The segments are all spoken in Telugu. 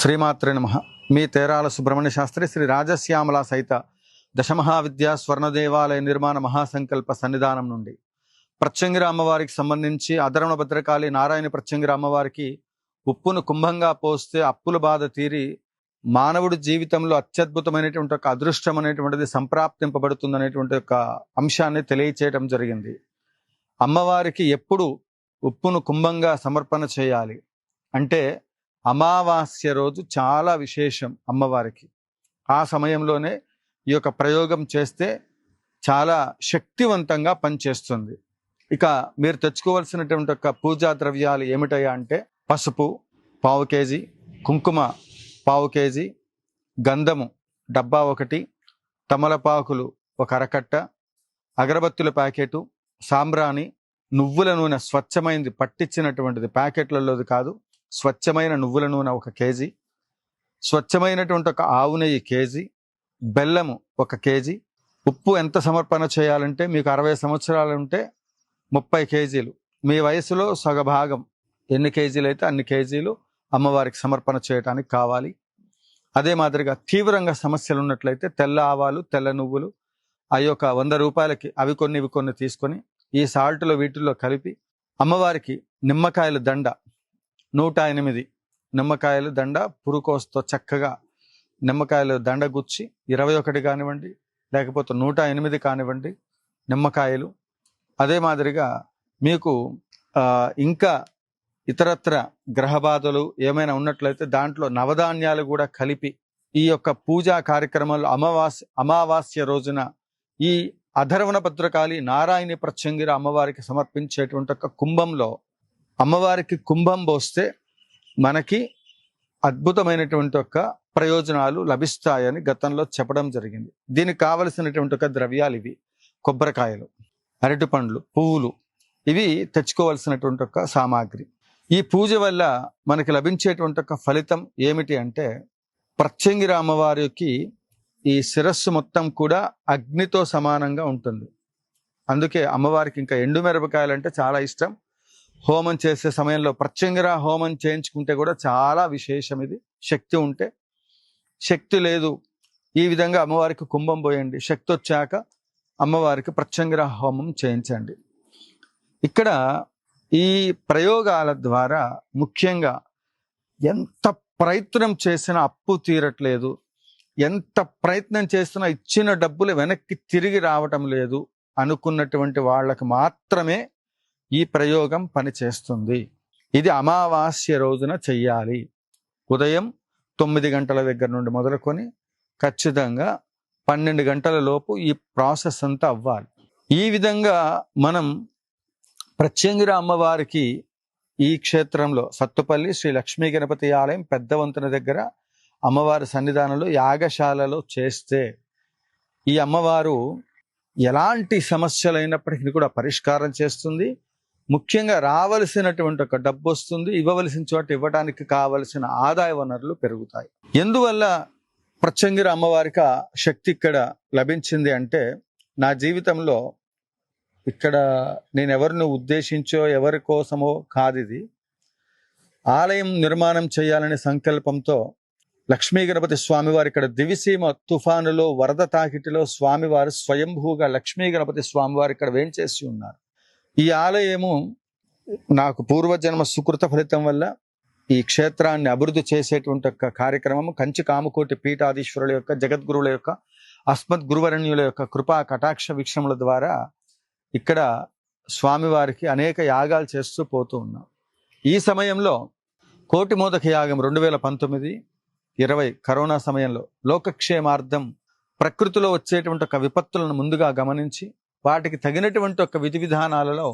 శ్రీమాత్రే నమః. మీ తేరాల సుబ్రహ్మణ్య శాస్త్రి శ్రీ రాజశ్యామల సహిత దశమహావిద్యా స్వర్ణ దేవాలయ నిర్మాణ మహాసంకల్ప సన్నిధానం నుండి ప్రత్యంగిర అమ్మవారికి సంబంధించి అధర్వణ భద్రకాళి నారాయణ ప్రత్యంగిర అమ్మవారికి ఉప్పును కుంభంగా పోస్తే అప్పుల బాధ తీరి మానవుడి జీవితంలో అత్యద్భుతమైనటువంటి ఒక అదృష్టం అనేటువంటిది సంప్రాప్తింపబడుతుందనేటువంటి ఒక అంశాన్ని తెలియచేయడం జరిగింది. అమ్మవారికి ఎప్పుడు ఉప్పును కుంభంగా సమర్పణ చేయాలి అంటే అమావాస్య రోజు చాలా విశేషం అమ్మవారికి. ఆ సమయంలోనే ఈ యొక్క ప్రయోగం చేస్తే చాలా శక్తివంతంగా పనిచేస్తుంది. ఇక మీరు తెచ్చుకోవాల్సినటువంటి ఒక పూజా ద్రవ్యాలు ఏమిటయ్యా అంటే పసుపు పావు కేజీ, కుంకుమ పావు కేజీ, గంధము డబ్బా ఒకటి, తమలపాకులు ఒక అరకట్ట, అగరబత్తుల ప్యాకెటు, సాంబ్రాణి, నువ్వుల నూనె స్వచ్ఛమైనది పట్టించినటువంటిది ప్యాకెట్లలోది కాదు, స్వచ్ఛమైన నువ్వుల నూనె 1 కేజీ, స్వచ్ఛమైనటువంటి ఒక ఆవు నెయ్యి కేజీ, బెల్లము 1 కేజీ. ఉప్పు ఎంత సమర్పణ చేయాలంటే మీకు 60 సంవత్సరాలు ఉంటే 30 కేజీలు, మీ వయసులో సగభాగం ఎన్ని కేజీలు అయితే అన్ని కేజీలు అమ్మవారికి సమర్పణ చేయడానికి కావాలి. అదే మాదిరిగా తీవ్రంగా సమస్యలు ఉన్నట్లయితే తెల్ల ఆవాలు, తెల్ల నువ్వులు ఆ యొక్క 100 రూపాయలకి అవి కొన్ని ఇవి కొన్ని తీసుకొని ఈ సాల్ట్లో వీటిల్లో కలిపి అమ్మవారికి నిమ్మకాయల దండ 108 నిమ్మకాయలు దండ పురుకోస్తో చక్కగా నిమ్మకాయలు దండ గుచ్చి 21 కానివ్వండి లేకపోతే 108 కానివ్వండి నిమ్మకాయలు. అదే మాదిరిగా మీకు ఇంకా ఇతరత్ర గ్రహబాధలు ఏమైనా ఉన్నట్లయితే దాంట్లో నవధాన్యాలు కూడా కలిపి ఈ యొక్క పూజా కార్యక్రమంలో అమావాస్య రోజున ఈ అధర్వణ భద్రకాళి నారాయణ ప్రత్యంగిర అమ్మవారికి సమర్పించేటువంటి ఒక కుంభంలో అమ్మవారికి కుంభం పోస్తే మనకి అద్భుతమైనటువంటి ఒక ప్రయోజనాలు లభిస్తాయని గతంలో చెప్పడం జరిగింది. దీనికి కావలసినటువంటి ఒక ద్రవ్యాలు ఇవి: కొబ్బరికాయలు, అరటి పండ్లు, పువ్వులు, ఇవి తెచ్చుకోవాల్సినటువంటి ఒక సామాగ్రి. ఈ పూజ వల్ల మనకి లభించేటువంటి ఒక ఫలితం ఏమిటి అంటే ప్రత్యంగిర అమ్మవారికి ఈ శిరస్సు మొత్తం కూడా అగ్నితో సమానంగా ఉంటుంది. అందుకే అమ్మవారికి ఇంకా ఎండు మిరపకాయలు అంటే చాలా ఇష్టం. హోమం చేసే సమయంలో ప్రత్యంగిర హోమం చేయించుకుంటే కూడా చాలా విశేషం. ఇది శక్తి ఉంటే, శక్తి లేదు ఈ విధంగా అమ్మవారికి కుంభం పోయండి, శక్తి వచ్చాక అమ్మవారికి ప్రత్యంగిర హోమం చేయించండి. ఇక్కడ ఈ ప్రయోగాల ద్వారా ముఖ్యంగా ఎంత ప్రయత్నం చేసినా అప్పు తీరట్లేదు, ఎంత ప్రయత్నం చేసినా ఇచ్చిన డబ్బులు వెనక్కి తిరిగి రావటం లేదు అనుకున్నటువంటి వాళ్ళకి మాత్రమే ఈ ప్రయోగం పనిచేస్తుంది. ఇది అమావాస్య రోజున చెయ్యాలి. ఉదయం 9 గంటల దగ్గర నుండి మొదలుకొని ఖచ్చితంగా 12 గంటల లోపు ఈ ప్రాసెస్ అంతా అవ్వాలి. ఈ విధంగా మనం ప్రత్యంగిర అమ్మవారికి ఈ క్షేత్రంలో సత్తుపల్లి శ్రీ లక్ష్మీ గణపతి ఆలయం పెద్ద వంతెన దగ్గర అమ్మవారి సన్నిధానంలో యాగశాలలో చేస్తే ఈ అమ్మవారు ఎలాంటి సమస్యలైనప్పటికీ కూడా పరిష్కారం చేస్తుంది. ముఖ్యంగా రావలసినటువంటి ఒక డబ్బు వస్తుంది, ఇవ్వవలసిన చోట ఇవ్వడానికి కావలసిన ఆదాయ వనరులు పెరుగుతాయి. ఎందువల్ల ప్రత్యంగిర అమ్మవారికి శక్తి ఇక్కడ లభించింది అంటే నా జీవితంలో ఇక్కడ నేను ఎవరిని ఉద్దేశించో ఎవరి కోసమో కాదు, ఇది ఆలయం నిర్మాణం చేయాలనే సంకల్పంతో లక్ష్మీ గణపతి స్వామివారు ఇక్కడ దివిసీమ తుఫానులో వరద తాకిటిలో స్వామివారు స్వయంభూగా లక్ష్మీ గణపతి స్వామివారు ఇక్కడ వేంచేసి ఉన్నారు. ఈ ఆలయము నాకు పూర్వజన్మ సుకృత ఫలితం వల్ల ఈ క్షేత్రాన్ని అభివృద్ధి చేసేటువంటి ఒక కార్యక్రమం కంచి కామకోటి పీఠాధీశ్వరుల యొక్క జగద్గురువుల యొక్క అస్మద్ గురువరణ్యుల యొక్క కృపా కటాక్ష వీక్షణముల ద్వారా ఇక్కడ స్వామివారికి అనేక యాగాలు చేస్తూ పోతూ ఉన్నాం. ఈ సమయంలో కోటి మోదక యాగం 2019-20 కరోనా సమయంలో లోకక్షేమార్థం ప్రకృతిలో వచ్చేటువంటి ఒక విపత్తులను ముందుగా గమనించి వాటికి తగినటువంటి ఒక విధి విధానాలలో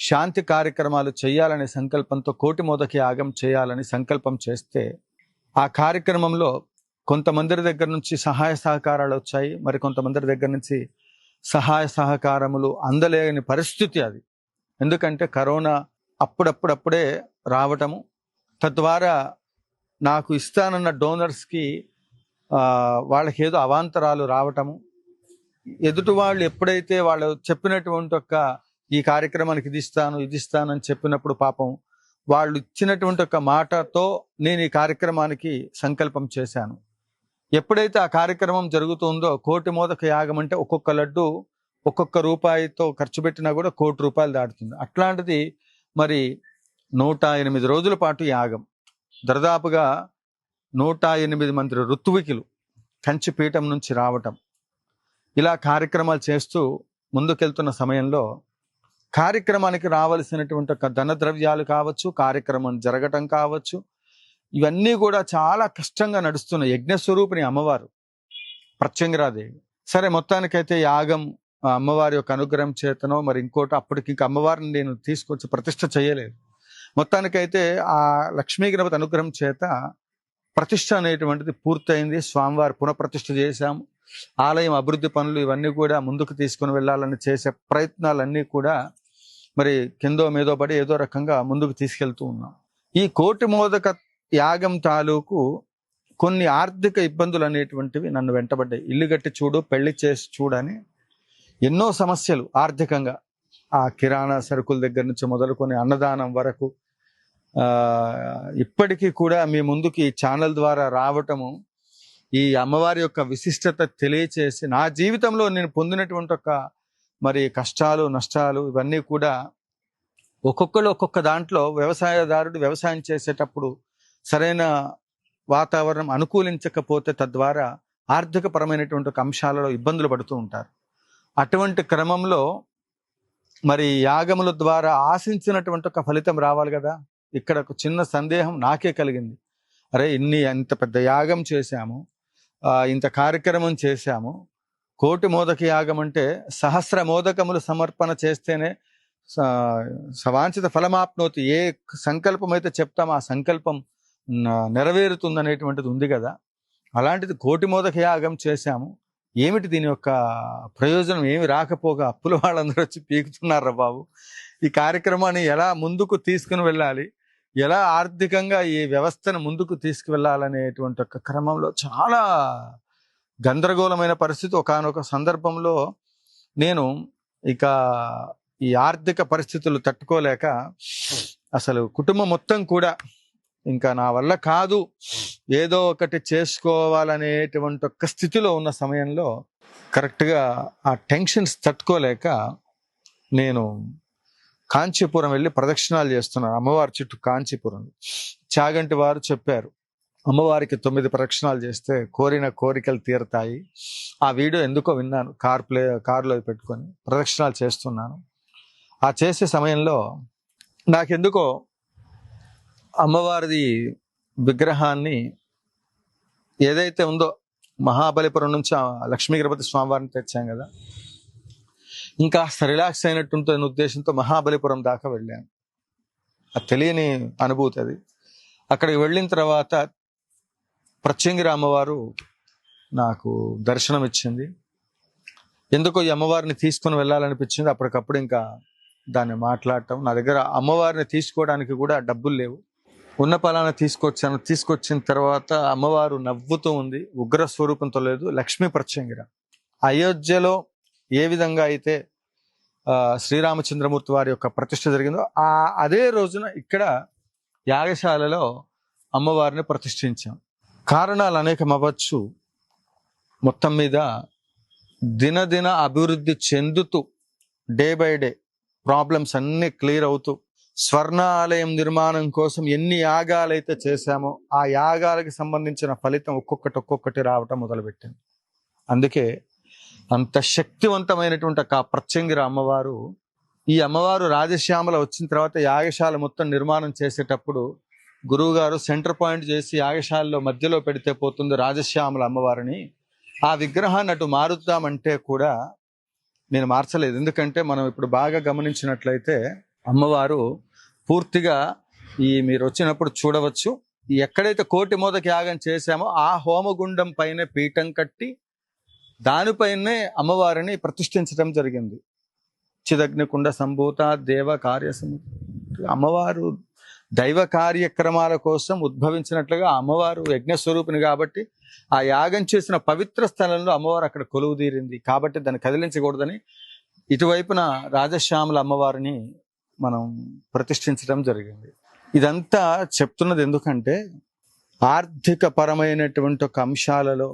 శాంతి కార్యక్రమాలు చేయాలనే సంకల్పంతో కోటి మోదక యాగం చేయాలని సంకల్పం చేస్తే ఆ కార్యక్రమంలో కొంతమంది దగ్గర నుంచి సహాయ సహకారాలు వచ్చాయి, మరి కొంతమంది దగ్గర నుంచి సహాయ సహకారములు అందలేని పరిస్థితి అది. ఎందుకంటే కరోనా అప్పుడప్పుడే రావటము, తద్వారా నాకు ఇస్తానన్న డోనర్స్కి వాళ్ళకి ఏదో అవాంతరాలు రావటము, ఎదుటి వాళ్ళు ఎప్పుడైతే వాళ్ళు చెప్పినటువంటి ఒక ఈ కార్యక్రమానికి ఇది ఇస్తాను అని చెప్పినప్పుడు పాపం వాళ్ళు ఇచ్చినటువంటి ఒక మాటతో నేను ఈ కార్యక్రమానికి సంకల్పం చేశాను. ఎప్పుడైతే ఆ కార్యక్రమం జరుగుతుందో, కోటి మోదక యాగం అంటే ఒక్కొక్క లడ్డు ఒక్కొక్క రూపాయితో ఖర్చు పెట్టినా కూడా ₹1,00,00,000 దాటుతుంది. అట్లాంటిది మరి 108 రోజుల పాటు యాగం, దరిదాపుగా 108 మంది ఋత్వికులు కంచి పీఠం నుంచి రావటం, ఇలా కార్యక్రమాలు చేస్తూ ముందుకెళ్తున్న సమయంలో కార్యక్రమానికి రావలసినటువంటి ఒక ధన ద్రవ్యాలు కావచ్చు, కార్యక్రమం జరగటం కావచ్చు, ఇవన్నీ కూడా చాలా కష్టంగా నడుస్తున్న యజ్ఞస్వరూపిణి అమ్మవారు ప్రత్యంగిరాదేవి. సరే, మొత్తానికైతే యాగం అమ్మవారి యొక్క అనుగ్రహం చేతనో మరి ఇంకోటి, అప్పటికి ఇంకా అమ్మవారిని నేను తీసుకొచ్చి ప్రతిష్ఠ చేయలేదు. మొత్తానికైతే ఆ లక్ష్మీ గణపతి అనుగ్రహం చేత ప్రతిష్ఠ అనేటువంటిది పూర్తయింది. స్వామివారి పునఃప్రతిష్ఠ చేశాము. ఆలయం అభివృద్ధి పనులు ఇవన్నీ కూడా ముందుకు తీసుకుని వెళ్ళాలని చేసే ప్రయత్నాలన్నీ కూడా మరి కిందో మీదో పడి ఏదో రకంగా ముందుకు తీసుకెళ్తూ ఉన్నాం. ఈ కోటి మోదక యాగం తాలూకు కొన్ని ఆర్థిక ఇబ్బందులు అనేటువంటివి నన్ను వెంటబడ్డాయి. ఇల్లు కట్టి చూడు, పెళ్లి చేసి చూడని ఎన్నో సమస్యలు ఆర్థికంగా, ఆ కిరాణా సరుకుల దగ్గర నుంచి మొదలుకొని అన్నదానం వరకు ఇప్పటికీ కూడా మీ ముందుకి ఈ ఛానల్ ద్వారా రావటము, ఈ అమ్మవారి యొక్క విశిష్టత తెలియచేసి నా జీవితంలో నేను పొందినటువంటి ఒక మరి కష్టాలు నష్టాలు ఇవన్నీ కూడా ఒక్కొక్కరు ఒక్కొక్క దాంట్లో, వ్యవసాయదారుడు వ్యవసాయం చేసేటప్పుడు సరైన వాతావరణం అనుకూలించకపోతే తద్వారా ఆర్థిక పరమైనటువంటి ఒక అంశాలలో ఇబ్బందులు పడుతూ ఉంటారు. అటువంటి క్రమంలో మరి యాగముల ద్వారా ఆశించినటువంటి ఒక ఫలితం రావాలి కదా. ఇక్కడ ఒక చిన్న సందేహం నాకే కలిగింది. అరే, ఇంత పెద్ద యాగం చేశాము, ఇంత కార్యక్రమం చేశాము, కోటి మోదక యాగం అంటే సహస్ర మోదకములు సమర్పణ చేస్తేనే సవాంఛిత ఫలమాప్నోతి, ఏ సంకల్పం అయితే చెప్తామో ఆ సంకల్పం నెరవేరుతుందనేటువంటిది ఉంది కదా. అలాంటిది కోటి మోదక యాగం చేశాము, ఏమిటి దీని యొక్క ప్రయోజనం ఏమి రాకపోగా అప్పుల వాళ్ళందరూ వచ్చి పీకుతున్నారా బాబు. ఈ కార్యక్రమాన్ని ఎలా ముందుకు తీసుకుని వెళ్ళాలి, ఎలా ఆర్థికంగా ఈ వ్యవస్థను ముందుకు తీసుకువెళ్ళాలనేటువంటి ఒక క్రమంలో చాలా గందరగోళమైన పరిస్థితి. ఒకానొక సందర్భంలో నేను ఇక ఈ ఆర్థిక పరిస్థితులు తట్టుకోలేక అసలు కుటుంబం మొత్తం కూడా ఇంకా నా వల్ల కాదు, ఏదో ఒకటి చేసుకోవాలనేటువంటి ఒక స్థితిలో ఉన్న సమయంలో కరెక్ట్గా ఆ టెన్షన్స్ తట్టుకోలేక నేను కాంచీపురం వెళ్ళి ప్రదక్షిణాలు చేస్తున్నాను అమ్మవారి చుట్టూ. కాంచీపురం చాగంటి వారు చెప్పారు, అమ్మవారికి 9 ప్రదక్షిణాలు చేస్తే కోరిన కోరికలు తీరతాయి. ఆ వీడియో ఎందుకో విన్నాను, కారులో పెట్టుకొని ప్రదక్షిణాలు చేస్తున్నాను. ఆ చేసే సమయంలో నాకెందుకో అమ్మవారిది విగ్రహాన్ని ఏదైతే ఉందో, మహాబలిపురం నుంచి లక్ష్మీ గణపతి స్వామివారిని తెచ్చాం కదా, ఇంకా రిలాక్స్ అయినట్టుంటుంది ఉద్దేశంతో మహాబలిపురం దాకా వెళ్ళాను. అది తెలియని అనుభూతి అది. అక్కడికి వెళ్ళిన తర్వాత ప్రత్యంగిరి అమ్మవారు నాకు దర్శనం ఇచ్చింది. ఎందుకో ఈ అమ్మవారిని తీసుకుని వెళ్ళాలనిపించింది. అప్పటికప్పుడు ఇంకా దాన్ని మాట్లాడటం, నా దగ్గర అమ్మవారిని తీసుకోవడానికి కూడా డబ్బులు లేవు, ఉన్న పలానా తీసుకొచ్చాను. తీసుకొచ్చిన తర్వాత అమ్మవారు నవ్వుతూ ఉంది, ఉగ్ర స్వరూపంతో లేదు, లక్ష్మీ ప్రత్యంగిర. అయోధ్యలో ఏ విధంగా అయితే శ్రీరామచంద్రమూర్తి వారి యొక్క ప్రతిష్ఠ జరిగిందో అదే రోజున ఇక్కడ యాగశాలలో అమ్మవారిని ప్రతిష్ఠించాం. కారణాలు అనేకం అవ్వచ్చు. మొత్తం మీద దినదిన అభివృద్ధి చెందుతూ డే బై డే ప్రాబ్లమ్స్ అన్నీ క్లియర్ అవుతూ స్వర్ణ ఆలయం నిర్మాణం కోసం ఎన్ని యాగాలైతే చేశామో ఆ యాగాలకు సంబంధించిన ఫలితం ఒక్కొక్కటి రావటం మొదలుపెట్టింది. అందుకే అంత శక్తివంతమైనటువంటి ఆ ప్రత్యంగిర అమ్మవారు, ఈ అమ్మవారు రాజశ్యామల వచ్చిన తర్వాత యాగశాల మొత్తం నిర్మాణం చేసేటప్పుడు గురువు గారు సెంటర్ పాయింట్ చేసి యాగశాలలో మధ్యలో పెడితే పోతుంది రాజశ్యామల అమ్మవారిని, ఆ విగ్రహాన్ని అటు మారుద్దామంటే కూడా నేను మార్చలేదు. ఎందుకంటే మనం ఇప్పుడు బాగా గమనించినట్లయితే అమ్మవారు పూర్తిగా మీరు వచ్చినప్పుడు చూడవచ్చు, ఎక్కడైతే కోటి మోదక యాగం చేశామో ఆ హోమగుండం పైన పీఠం కట్టి దానిపైనే అమ్మవారిని ప్రతిష్ఠించడం జరిగింది. చిదగ్నికుండ సంభూత దేవ కార్య అమ్మవారు దైవ కార్యక్రమాల కోసం ఉద్భవించినట్లుగా అమ్మవారు యజ్ఞస్వరూపిణి కాబట్టి ఆ యాగం చేసిన పవిత్ర స్థలంలో అమ్మవారు అక్కడ కొలువు తీరింది. కాబట్టి దాన్ని కదిలించకూడదని ఇటువైపున రాజశ్యామల అమ్మవారిని మనం ప్రతిష్ఠించడం జరిగింది. ఇదంతా చెప్తున్నది ఎందుకంటే ఆర్థిక పరమైనటువంటి ఒక అంశాలలో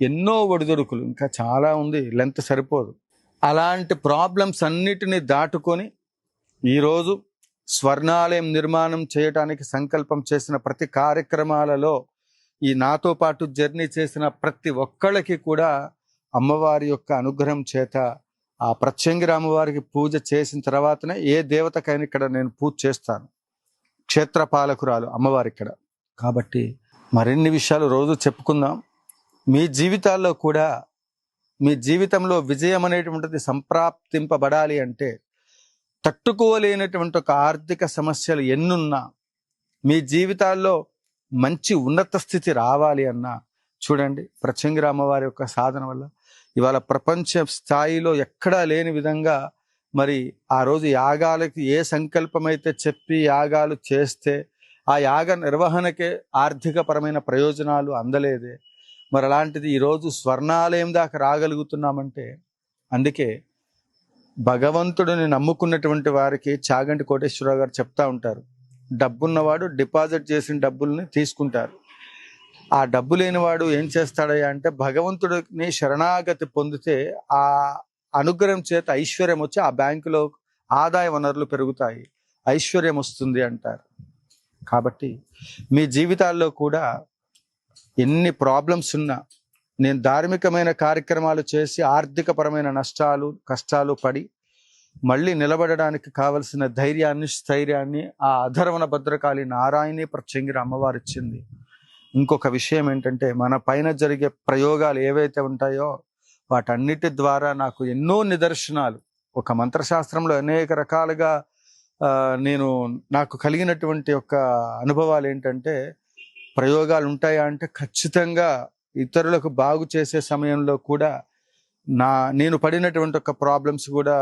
ఎన్నో ఒడిదుడుకులు, ఇంకా చాలా ఉంది, లెంత్ సరిపోదు. అలాంటి ప్రాబ్లమ్స్ అన్నిటినీ దాటుకొని ఈరోజు స్వర్ణాలయం నిర్మాణం చేయటానికి సంకల్పం చేసిన ప్రతి కార్యక్రమాలలో ఈ నాతో పాటు జర్నీ చేసిన ప్రతి ఒక్కళ్ళకి కూడా అమ్మవారి యొక్క అనుగ్రహం చేత ఆ ప్రత్యంగిరి అమ్మవారికి పూజ చేసిన తర్వాతనే ఏ దేవతకైనా ఇక్కడ నేను పూజ చేస్తాను. క్షేత్రపాలకురాలు అమ్మవారి ఇక్కడ. కాబట్టి మరిన్ని విషయాలు రోజు చెప్పుకుందాం. మీ జీవితాల్లో కూడా, మీ జీవితంలో విజయం అనేటువంటిది సంప్రాప్తింపబడాలి అంటే తట్టుకోలేనటువంటి ఒక ఆర్థిక సమస్యలు ఎన్నున్నా, మీ జీవితాల్లో మంచి ఉన్నత స్థితి రావాలి అన్నా చూడండి, ప్రత్యంగిరి అమ్మవారి యొక్క సాధన వల్ల ఇవాళ ప్రపంచ స్థాయిలో ఎక్కడా లేని విధంగా మరి ఆ రోజు యాగాలకి ఏ సంకల్పమైతే చెప్పి యాగాలు చేస్తే ఆ యాగ నిర్వహణకే ఆర్థికపరమైన ప్రయోజనాలు అందలేదే. మరి అలాంటిది ఈరోజు స్వర్ణాలయం దాకా రాగలుగుతున్నామంటే అందుకే భగవంతుడిని నమ్ముకున్నటువంటి వారికి చాగంటి కోటేశ్వరరావు గారు చెప్తా ఉంటారు, డబ్బున్నవాడు డిపాజిట్ చేసిన డబ్బుల్ని తీసుకుంటారు. ఆ డబ్బు లేనివాడు ఏం చేస్తాడయ్యా అంటే భగవంతుడిని శరణాగతి పొందితే ఆ అనుగ్రహం చేత ఐశ్వర్యం వచ్చి ఆ బ్యాంకులో ఆదాయ వనరులు పెరుగుతాయి, ఐశ్వర్యం వస్తుంది అంటారు. కాబట్టి మీ జీవితాల్లో కూడా ఎన్ని ప్రాబ్లమ్స్ ఉన్నా నేను ధార్మికమైన కార్యక్రమాలు చేసి ఆర్థికపరమైన నష్టాలు కష్టాలు పడి మళ్ళీ నిలబడడానికి కావలసిన ధైర్యాన్ని స్థైర్యాన్ని ఆ అధర్వణ భద్రకాళి నారాయణి ప్రత్యంగిరి అమ్మవారు ఇచ్చింది. ఇంకొక విషయం ఏంటంటే మన పైన జరిగే ప్రయోగాలు ఏవైతే ఉంటాయో వాటన్నిటి ద్వారా నాకు ఎన్నో నిదర్శనాలు, ఒక మంత్రశాస్త్రంలో అనేక రకాలుగా నాకు కలిగినటువంటి ఒక అనుభవాలు ఏంటంటే, ప్రయోగాలు ఉంటాయా అంటే ఖచ్చితంగా ఇతరులకు బాగు చేసే సమయంలో కూడా నేను పడినటువంటి ఒక ప్రాబ్లమ్స్ కూడా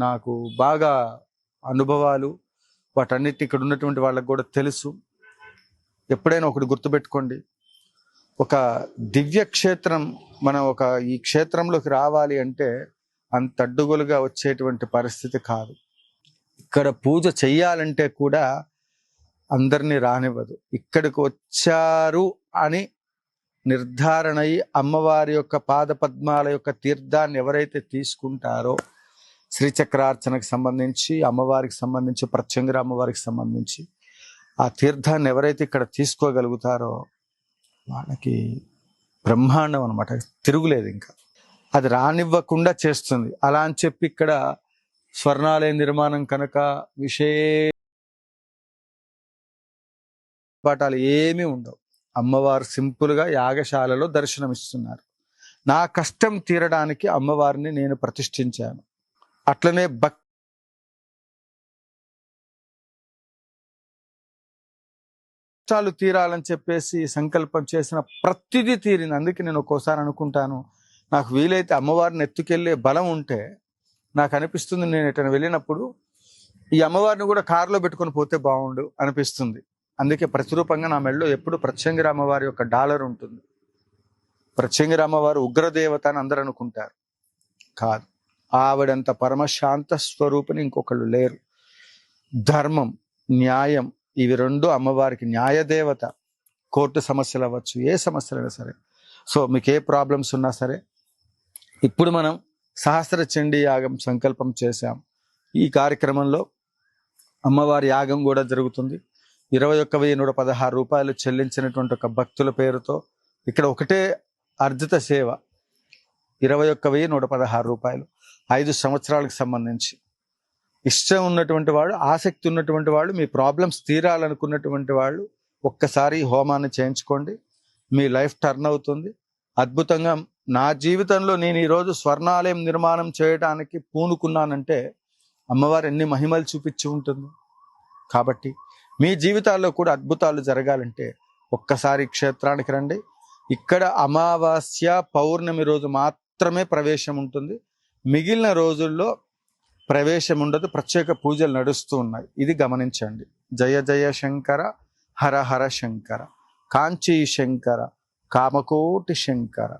నాకు బాగా అనుభవాలు, వాటన్నిటి ఇక్కడ ఉన్నటువంటి వాళ్ళకు కూడా తెలుసు. ఎప్పుడైనా ఒకటి గుర్తుపెట్టుకోండి, ఒక దివ్య క్షేత్రం, మనం ఈ క్షేత్రంలోకి రావాలి అంటే అంత అడ్డుగోలుగా వచ్చేటువంటి పరిస్థితి కాదు. ఇక్కడ పూజ చెయ్యాలంటే కూడా అందరినీ రానివ్వదు. ఇక్కడికి వచ్చారు అని నిర్ధారణ అయి అమ్మవారి యొక్క పాద పద్మాల యొక్క తీర్థాన్ని ఎవరైతే తీసుకుంటారో, శ్రీచక్రార్చనకు సంబంధించి, అమ్మవారికి సంబంధించి, ప్రత్యంగిరి అమ్మవారికి సంబంధించి ఆ తీర్థాన్ని ఎవరైతే ఇక్కడ తీసుకోగలుగుతారో వాళ్ళకి బ్రహ్మాండం అనమాట, తిరుగులేదు. ఇంకా అది రానివ్వకుండా చేస్తుంది. అలా అని చెప్పి ఇక్కడ స్వర్ణాలయ నిర్మాణం కనుక పాఠాలు ఏమీ ఉండవు. అమ్మవారు సింపుల్గా యాగశాలలో దర్శనమిస్తున్నారు. నా కష్టం తీరడానికి అమ్మవారిని నేను ప్రతిష్ఠించాను. అట్లనే కష్టాలు తీరాలని చెప్పేసి సంకల్పం చేసిన ప్రతిదీ తీరింది. అందుకే నేను ఒక్కోసారి అనుకుంటాను, నాకు వీలైతే అమ్మవారిని ఎత్తుకెళ్లే బలం ఉంటే నాకు అనిపిస్తుంది, నేను ఎటైనా వెళ్ళినప్పుడు ఈ అమ్మవారిని కూడా కారులో పెట్టుకొని పోతే బాగుండు అనిపిస్తుంది. అందుకే ప్రతిరూపంగా నా మెడలో ఎప్పుడు ప్రత్యంగిరి అమ్మవారి యొక్క డాలర్ ఉంటుంది. ప్రత్యంగిరి అమ్మవారు ఉగ్రదేవత అని అందరూ అనుకుంటారు, కాదు. ఆవిడంత పరమశాంత స్వరూపిణి ఇంకొకళ్ళు లేరు. ధర్మం, న్యాయం, ఇవి రెండు అమ్మవారికి న్యాయదేవత. కోర్టు సమస్యలు అవ్వచ్చు, ఏ సమస్యలైనా సరే. సో మీకు ఏ ప్రాబ్లమ్స్ ఉన్నా సరే, ఇప్పుడు మనం సహస్ర చండీ యాగం సంకల్పం చేశాం. ఈ కార్యక్రమంలో అమ్మవారి యాగం కూడా జరుగుతుంది. 21,116 రూపాయలు చెల్లించినటువంటి ఒక భక్తుల పేరుతో ఇక్కడ ఒకటే అర్జిత సేవ 21,116 రూపాయలు 5 సంవత్సరాలకు సంబంధించి. ఇష్టం ఉన్నటువంటి వాడు, ఆసక్తి ఉన్నటువంటి వాళ్ళు, మీ ప్రాబ్లమ్స్ తీరాలనుకున్నటువంటి వాళ్ళు ఒక్కసారి హోమాన్ని చేయించుకోండి. మీ లైఫ్ టర్న్ అవుతుంది అద్భుతంగా. నా జీవితంలో నేను ఈరోజు స్వర్ణాలయం నిర్మాణం చేయడానికి పూనుకున్నానంటే అమ్మవారు ఎన్ని మహిమలు చూపించి ఉంటుంది. కాబట్టి మీ జీవితాల్లో కూడా అద్భుతాలు జరగాలంటే ఒక్కసారి క్షేత్రానికి రండి. ఇక్కడ అమావాస్య, పౌర్ణమి రోజు మాత్రమే ప్రవేశం ఉంటుంది. మిగిలిన రోజుల్లో ప్రవేశం ఉండదు. ప్రత్యేక పూజలు నడుస్తూ ఉన్నాయి. ఇది గమనించండి. జయ జయ శంకర, హర హర శంకర, కాంచీ శంకర, కామకోటి శంకర.